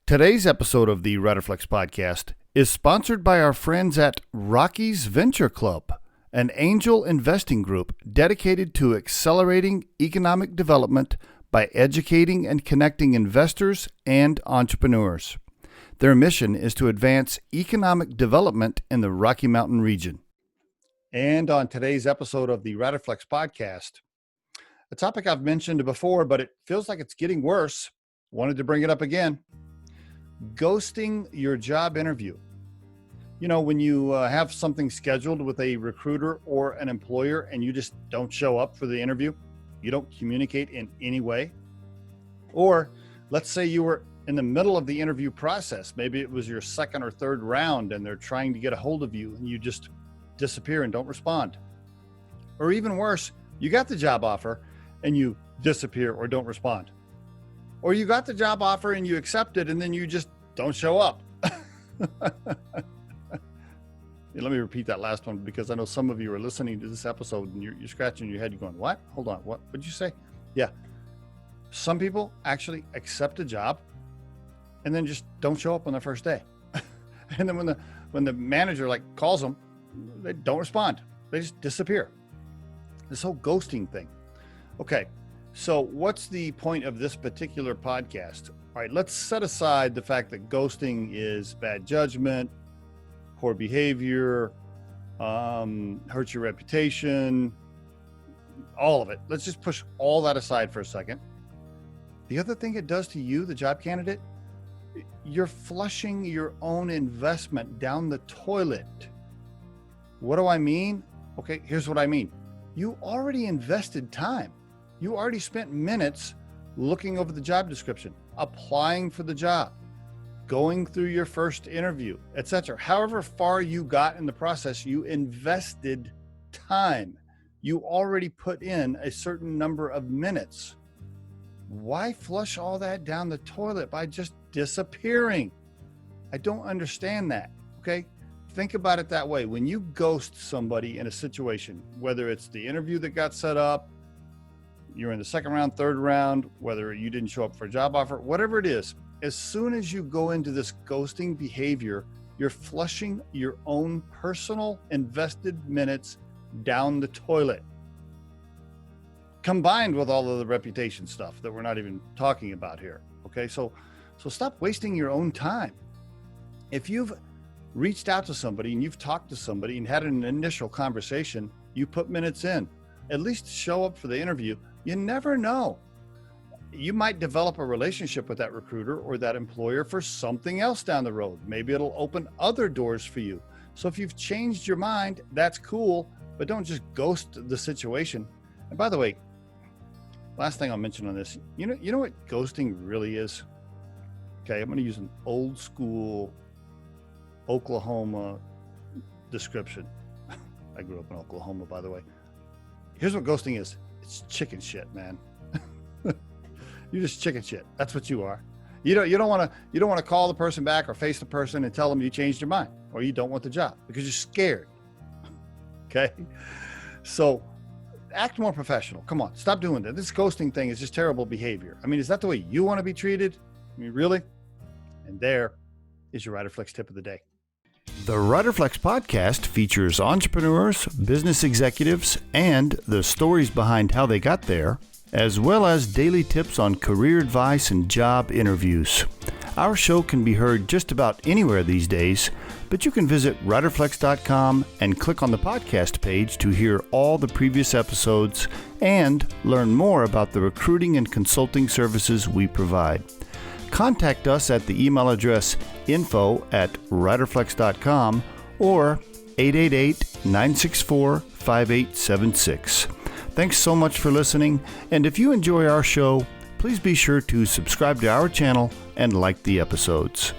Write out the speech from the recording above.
Today's episode of the Riderflex podcast is sponsored by our friends at Rocky's Venture Club, an angel investing group dedicated to accelerating economic development by educating and connecting investors and entrepreneurs. Their mission is to advance economic development in the Rocky Mountain region. And on today's episode of the Riderflex podcast, a topic I've mentioned before, but it feels like it's getting worse. Wanted to bring it up again. Ghosting your job interview. You know, when you have something scheduled with a recruiter or an employer and you just don't show up for the interview, you don't communicate in any way. Or let's say you were in the middle of the interview process. Maybe it was your second or third round and they're trying to get a hold of you and you just disappear and don't respond. Or even worse, you got the job offer and you disappear or don't respond. Or you got the job offer and you accept it and then you just don't show up. Let me repeat that last one because I know some of you are listening to this episode and you're scratching your head. You're going, what? Hold on. What did you say? Yeah. Some people actually accept a job and then just don't show up on their first day. And then when the manager calls them, they don't respond. They just disappear. This whole ghosting thing. Okay. So what's the point of this particular podcast? All right, let's set aside the fact that ghosting is bad judgment, poor behavior, hurts your reputation, all of it. Let's just push all that aside for a second. The other thing it does to you, the job candidate, you're flushing your own investment down the toilet. What do I mean? Okay, here's what I mean. You already invested time. You already spent minutes looking over the job description, applying for the job, going through your first interview, etc. However far you got in the process, you invested time. You already put in a certain number of minutes. Why flush all that down the toilet by just disappearing? I don't understand that, okay? Think about it that way. When you ghost somebody in a situation, whether it's the interview that got set up, you're in the second round, third round, whether you didn't show up for a job offer, whatever it is, as soon as you go into this ghosting behavior, you're flushing your own personal invested minutes down the toilet. Combined with all of the reputation stuff that we're not even talking about here. Okay, so stop wasting your own time. If you've reached out to somebody and you've talked to somebody and had an initial conversation, you put minutes in, at least show up for the interview. You never know. You might develop a relationship with that recruiter or that employer for something else down the road. Maybe it'll open other doors for you. So if you've changed your mind, that's cool, but don't just ghost the situation. And by the way, last thing I'll mention on this, you know what ghosting really is? Okay, I'm going to use an old school Oklahoma description. I grew up in Oklahoma, by the way. Here's what ghosting is. It's chicken shit, man. You're just chicken shit. That's what you are. You don't want to call the person back or face the person and tell them you changed your mind or you don't want the job because you're scared. Okay? So act more professional. Come on, stop doing that. This ghosting thing is just terrible behavior. I mean, is that the way you want to be treated? I mean, really? And there is your Riderflex tip of the day. The Riderflex podcast features entrepreneurs, business executives, and the stories behind how they got there, as well as daily tips on career advice and job interviews. Our show can be heard just about anywhere these days, but you can visit riderflex.com and click on the podcast page to hear all the previous episodes and learn more about the recruiting and consulting services we provide. Contact us at the email address info@riderflex.com or 888-964-5876. Thanks so much for listening, and if you enjoy our show, please be sure to subscribe to our channel and like the episodes.